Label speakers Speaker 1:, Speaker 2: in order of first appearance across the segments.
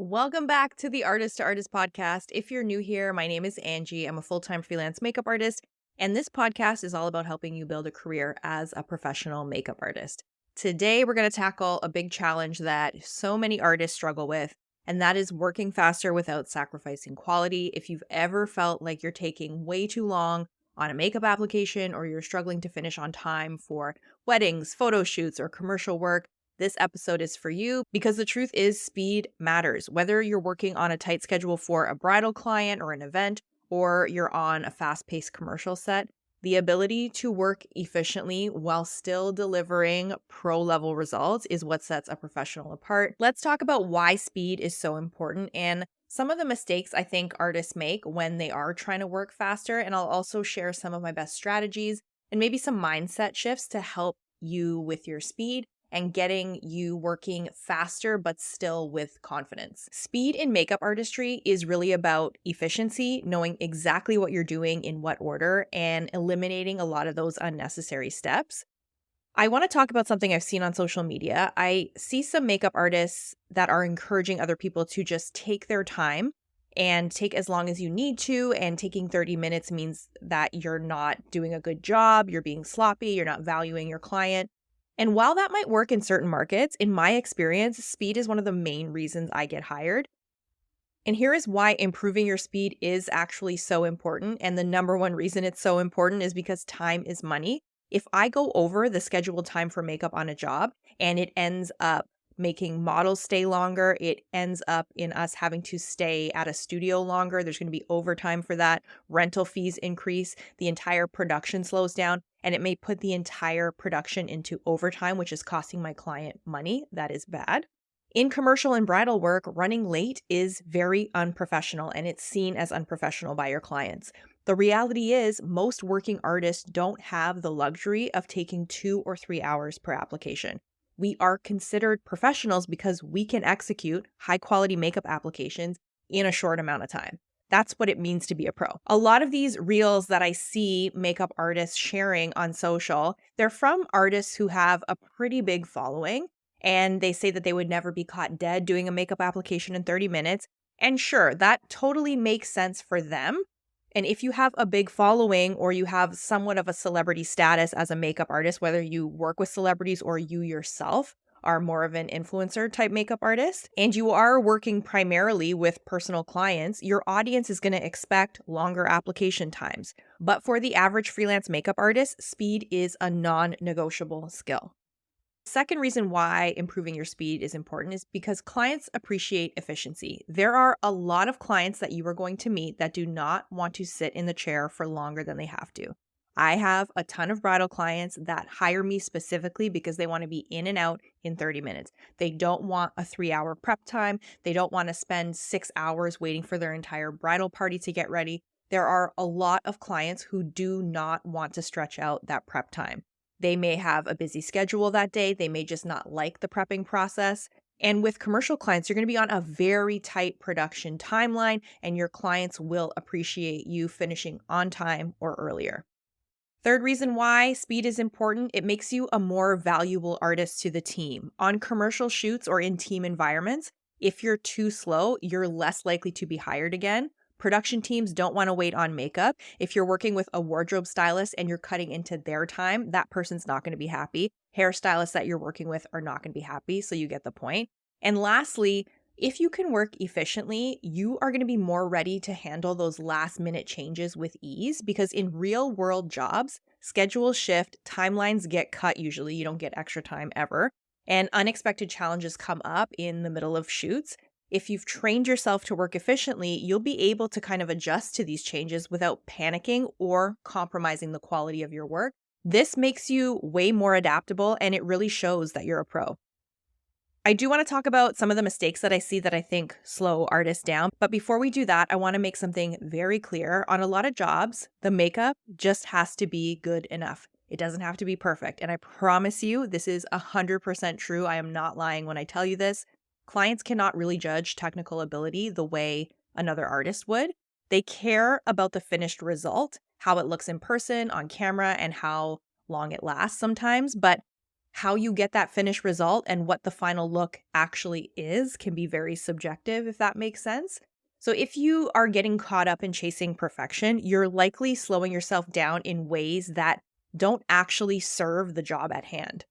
Speaker 1: Welcome back to the Artist to Artist podcast. If you're new here, my name is Angie. I'm a full-time freelance makeup artist, and this podcast is all about helping you build a career as a professional makeup artist. Today, we're going to tackle a big challenge that so many artists struggle with, and that is working faster without sacrificing quality. If you've ever felt like you're taking way too long on a makeup application or you're struggling to finish on time for weddings, photo shoots, or commercial work, this episode is for you because the truth is speed matters. Whether you're working on a tight schedule for a bridal client or an event, or you're on a fast-paced commercial set, the ability to work efficiently while still delivering pro-level results is what sets a professional apart. Let's talk about why speed is so important and some of the mistakes I think artists make when they are trying to work faster. And I'll also share some of my best strategies and maybe some mindset shifts to help you with your speed and getting you working faster but still with confidence. Speed in makeup artistry is really about efficiency, knowing exactly what you're doing in what order, and eliminating a lot of those unnecessary steps. I want to talk about something I've seen on social media. I see some makeup artists that are encouraging other people to just take their time and take as long as you need to, and taking 30 minutes means that you're not doing a good job, you're being sloppy, you're not valuing your client. And while that might work in certain markets, in my experience, speed is one of the main reasons I get hired. And here is why improving your speed is actually so important. And the number one reason it's so important is because time is money. If I go over the scheduled time for makeup on a job and it ends up making models stay longer, it ends up in us having to stay at a studio longer, there's going to be overtime for that, rental fees increase, the entire production slows down, and it may put the entire production into overtime, which is costing my client money. That is bad. In commercial and bridal work, running late is very unprofessional, and it's seen as unprofessional by your clients. The reality is, most working artists don't have the luxury of taking 2 or 3 hours per application. We are considered professionals because we can execute high quality makeup applications in a short amount of time. That's what it means to be a pro. A lot of these reels that I see makeup artists sharing on social, they're from artists who have a pretty big following, and they say that they would never be caught dead doing a makeup application in 30 minutes. And sure, that totally makes sense for them. And if you have a big following or you have somewhat of a celebrity status as a makeup artist, whether you work with celebrities or you yourself are more of an influencer type makeup artist, and you are working primarily with personal clients, your audience is going to expect longer application times. But for the average freelance makeup artist, speed is a non-negotiable skill. Second reason why improving your speed is important is because clients appreciate efficiency. There are a lot of clients that you are going to meet that do not want to sit in the chair for longer than they have to. I have a ton of bridal clients that hire me specifically because they want to be in and out in 30 minutes. They don't want a 3-hour prep time. They don't want to spend 6 hours waiting for their entire bridal party to get ready. There are a lot of clients who do not want to stretch out that prep time. They may have a busy schedule that day. They may just not like the prepping process. And with commercial clients, you're going to be on a very tight production timeline, and your clients will appreciate you finishing on time or earlier. Third reason why speed is important, it makes you a more valuable artist to the team. On commercial shoots or in team environments, if you're too slow, you're less likely to be hired again. Production teams don't want to wait on makeup. If you're working with a wardrobe stylist and you're cutting into their time, that person's not going to be happy. Hairstylists that you're working with are not going to be happy, so you get the point. And lastly, if you can work efficiently, you are going to be more ready to handle those last minute changes with ease, because in real world jobs, schedules shift, timelines get cut usually. You don't get extra time ever. And unexpected challenges come up in the middle of shoots. If you've trained yourself to work efficiently, you'll be able to kind of adjust to these changes without panicking or compromising the quality of your work. This makes you way more adaptable, and it really shows that you're a pro. I do want to talk about some of the mistakes that I see that I think slow artists down. But before we do that, I want to make something very clear. On a lot of jobs, the makeup just has to be good enough. It doesn't have to be perfect. And I promise you, this is 100% true. I am not lying when I tell you this. Clients cannot really judge technical ability the way another artist would. They care about the finished result, how it looks in person, on camera, and how long it lasts sometimes. But How you get that finished result and what the final look actually is can be very subjective, if that makes sense. So, if you are getting caught up in chasing perfection, you're likely slowing yourself down in ways that don't actually serve the job at hand.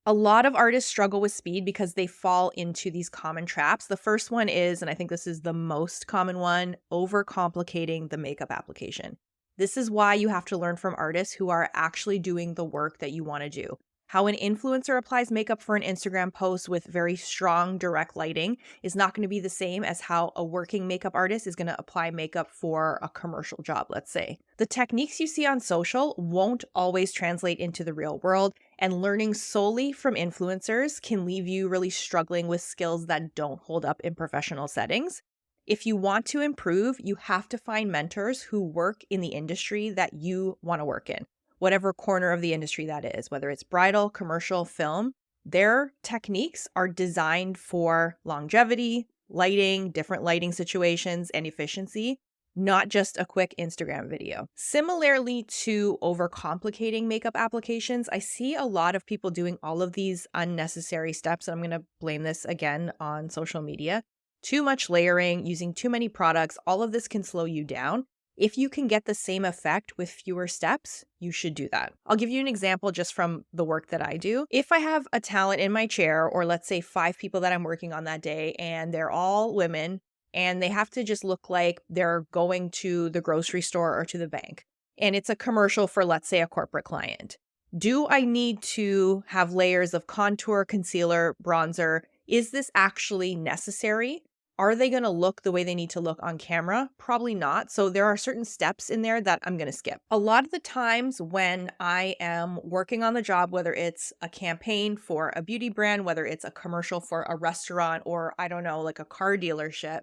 Speaker 1: A lot of artists struggle with speed because they fall into these common traps. The first one is, and I think this is the most common one, overcomplicating the makeup application. This is why you have to learn from artists who are actually doing the work that you want to do. How an influencer applies makeup for an Instagram post with very strong direct lighting is not going to be the same as how a working makeup artist is going to apply makeup for a commercial job, let's say. The techniques you see on social won't always translate into the real world, and learning solely from influencers can leave you really struggling with skills that don't hold up in professional settings. If you want to improve, you have to find mentors who work in the industry that you want to work in, whatever corner of the industry that is, whether it's bridal, commercial, film. Their techniques are designed for longevity, lighting, different lighting situations, and efficiency, not just a quick Instagram video. Similarly to overcomplicating makeup applications, I see a lot of people doing all of these unnecessary steps. And I'm going to blame this again on social media. Too much layering, using too many products, all of this can slow you down. If you can get the same effect with fewer steps, you should do that. I'll give you an example just from the work that I do. If I have a talent in my chair, or let's say 5 people that I'm working on that day, and they're all women, and they have to just look like they're going to the grocery store or to the bank, and it's a commercial for, let's say, a corporate client. Do I need to have layers of contour, concealer, bronzer? Is this actually necessary? Are they going to look the way they need to look on camera? Probably not. So there are certain steps in there that I'm going to skip. A lot of the times when I am working on the job, whether it's a campaign for a beauty brand, whether it's a commercial for a restaurant, or I don't know, like a car dealership,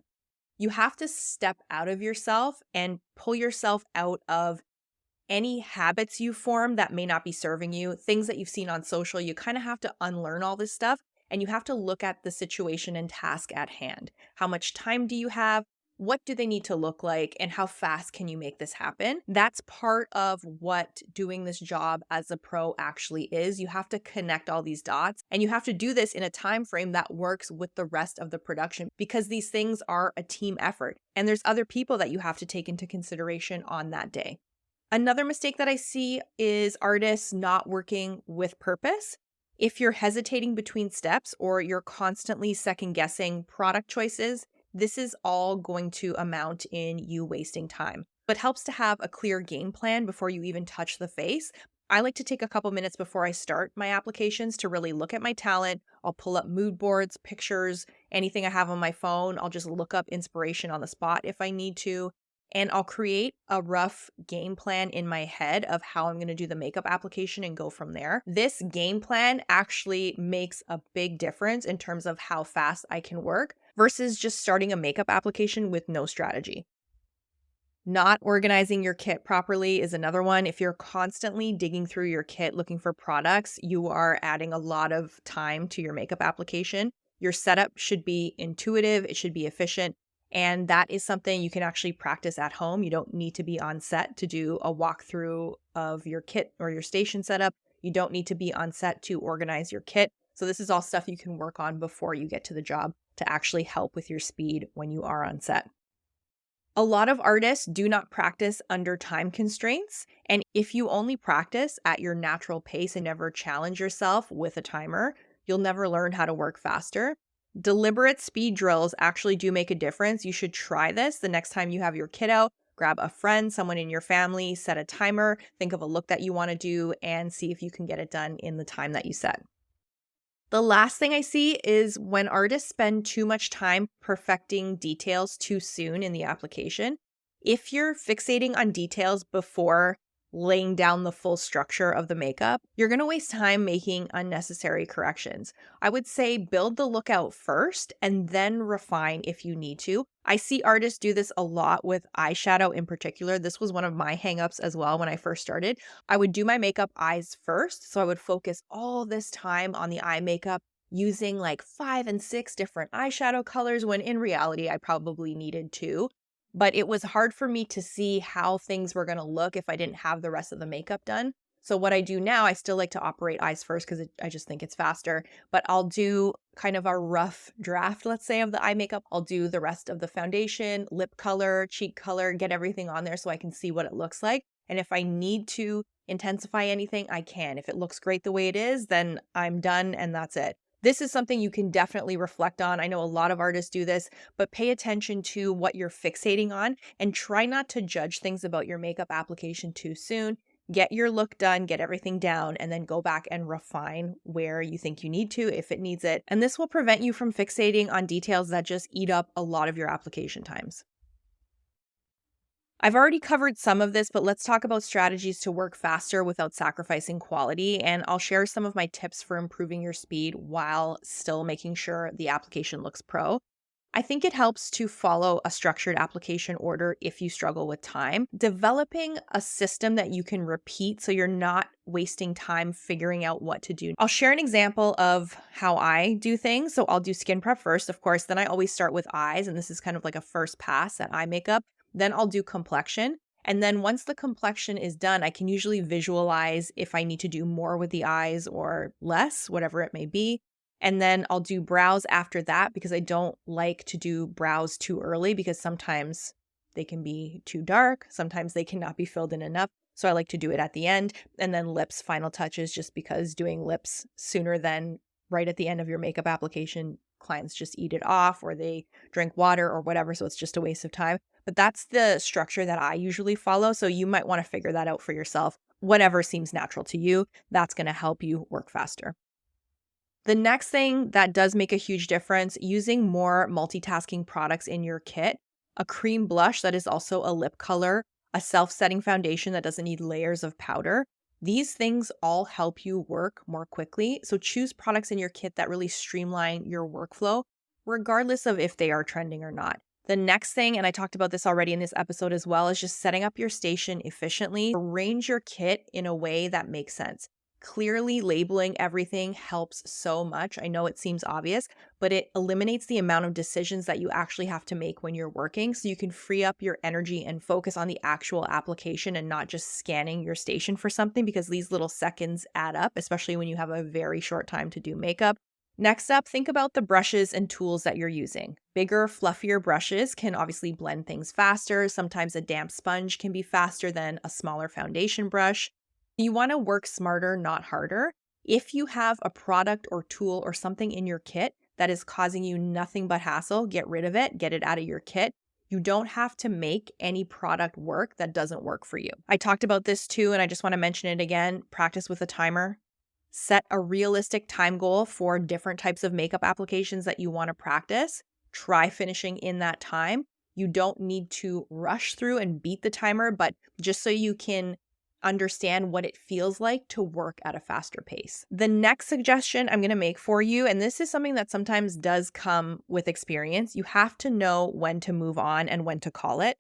Speaker 1: you have to step out of yourself and pull yourself out of any habits you form that may not be serving you, things that you've seen on social. You kind of have to unlearn all this stuff, and you have to look at the situation and task at hand. How much time do you have? What do they need to look like? And how fast can you make this happen? That's part of what doing this job as a pro actually is. You have to connect all these dots, and you have to do this in a time frame that works with the rest of the production, because these things are a team effort, and there's other people that you have to take into consideration on that day. Another mistake that I see is artists not working with purpose. If you're hesitating between steps, or you're constantly second guessing product choices, this is all going to amount in you wasting time. But helps to have a clear game plan before you even touch the face. I like to take a couple minutes before I start my applications to really look at my talent. I'll pull up mood boards, pictures, anything I have on my phone. I'll just look up inspiration on the spot if I need to. And I'll create a rough game plan in my head of how I'm going to do the makeup application and go from there. This game plan actually makes a big difference in terms of how fast I can work versus just starting a makeup application with no strategy. Not organizing your kit properly is another one. If you're constantly digging through your kit looking for products, you are adding a lot of time to your makeup application. Your setup should be intuitive, it should be efficient. And that is something you can actually practice at home. You don't need to be on set to do a walkthrough of your kit or your station setup. You don't need to be on set to organize your kit. So this is all stuff you can work on before you get to the job to actually help with your speed when you are on set. A lot of artists do not practice under time constraints. And if you only practice at your natural pace and never challenge yourself with a timer, you'll never learn how to work faster. Deliberate speed drills actually do make a difference. You should try this the next time you have your kit out. Grab a friend, someone in your family, set a timer, think of a look that you want to do, and see if you can get it done in the time that you set. The last thing I see is when artists spend too much time perfecting details too soon in the application. If you're fixating on details before laying down the full structure of the makeup, you're going to waste time making unnecessary corrections. I would say build the look out first and then refine if you need to. I see artists do this a lot with eyeshadow in particular. This was one of my hangups as well when I first started. I would do my makeup eyes first, so I would focus all this time on the eye makeup using like 5 and 6 different eyeshadow colors, when in reality I probably needed 2. But it was hard for me to see how things were going to look if I didn't have the rest of the makeup done. So what I do now, I still like to operate eyes first because I just think it's faster, but I'll do kind of a rough draft, let's say, of the eye makeup. I'll do the rest of the foundation, lip color, cheek color, get everything on there so I can see what it looks like. And if I need to intensify anything, I can. If it looks great the way it is, then I'm done and that's it. This is something you can definitely reflect on. I know a lot of artists do this, but pay attention to what you're fixating on and try not to judge things about your makeup application too soon. Get your look done, get everything down, and then go back and refine where you think you need to, if it needs it. And this will prevent you from fixating on details that just eat up a lot of your application times. I've already covered some of this, but let's talk about strategies to work faster without sacrificing quality. And I'll share some of my tips for improving your speed while still making sure the application looks pro. I think it helps to follow a structured application order if you struggle with time. Developing a system that you can repeat so you're not wasting time figuring out what to do. I'll share an example of how I do things. So I'll do skin prep first, of course. Then I always start with eyes, and this is kind of like a first pass at eye makeup. Then I'll do complexion. And then once the complexion is done, I can usually visualize if I need to do more with the eyes or less, whatever it may be. And then I'll do brows after that because I don't like to do brows too early because sometimes they can be too dark. Sometimes they cannot be filled in enough. So I like to do it at the end. And then lips, final touches, just because doing lips sooner than right at the end of your makeup application, clients just eat it off or they drink water or whatever. So it's just a waste of time. But that's the structure that I usually follow. So you might want to figure that out for yourself. Whatever seems natural to you, that's going to help you work faster. The next thing that does make a huge difference, using more multitasking products in your kit, a cream blush that is also a lip color, a self-setting foundation that doesn't need layers of powder. These things all help you work more quickly. So choose products in your kit that really streamline your workflow, regardless of if they are trending or not. The next thing, and I talked about this already in this episode as well, is just setting up your station efficiently. Arrange your kit in a way that makes sense. Clearly labeling everything helps so much. I know it seems obvious, but it eliminates the amount of decisions that you actually have to make when you're working, so you can free up your energy and focus on the actual application and not just scanning your station for something, because these little seconds add up, especially when you have a very short time to do makeup. Next up, think about the brushes and tools that you're using. Bigger, fluffier brushes can obviously blend things faster. Sometimes a damp sponge can be faster than a smaller foundation brush. You want to work smarter, not harder. If you have a product or tool or something in your kit that is causing you nothing but hassle, get rid of it, get it out of your kit. You don't have to make any product work that doesn't work for you. I talked about this too, and I just want to mention it again. Practice with a timer. Set a realistic time goal for different types of makeup applications that you want to practice. Try finishing in that time. You don't need to rush through and beat the timer, but just so you can understand what it feels like to work at a faster pace. The next suggestion I'm going to make for you, and this is something that sometimes does come with experience, you have to know when to move on and when to call it.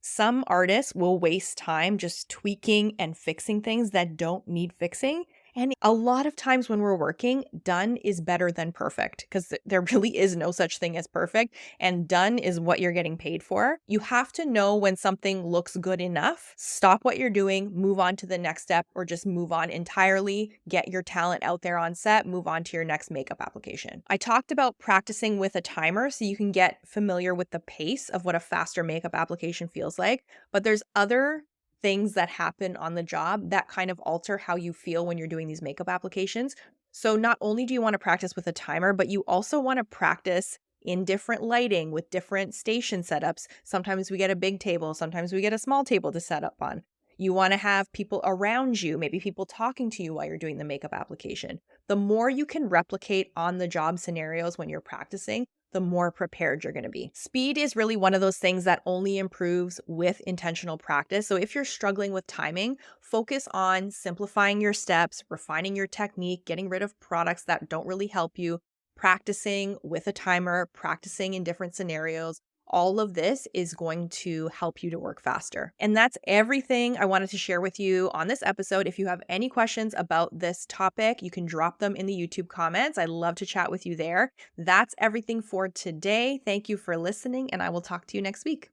Speaker 1: Some artists will waste time just tweaking and fixing things that don't need fixing. And a lot of times when we're working, done is better than perfect, because there really is no such thing as perfect, and done is what you're getting paid for. You have to know when something looks good enough. Stop what you're doing, move on to the next step, or just move on entirely. Get your talent out there on set, move on to your next makeup application. I talked about practicing with a timer so you can get familiar with the pace of what a faster makeup application feels like, but there's other things that happen on the job that kind of alter how you feel when you're doing these makeup applications. So not only do you want to practice with a timer, but you also want to practice in different lighting with different station setups. Sometimes we get a big table, sometimes we get a small table to set up on. You want to have people around you, maybe people talking to you while you're doing the makeup application. The more you can replicate on the job scenarios when you're practicing, the more prepared you're going to be. Speed is really one of those things that only improves with intentional practice. So if you're struggling with timing, focus on simplifying your steps, refining your technique, getting rid of products that don't really help you, practicing with a timer, practicing in different scenarios. All of this is going to help you to work faster. And that's everything I wanted to share with you on this episode. If you have any questions about this topic, you can drop them in the YouTube comments. I'd love to chat with you there. That's everything for today. Thank you for listening, and I will talk to you next week.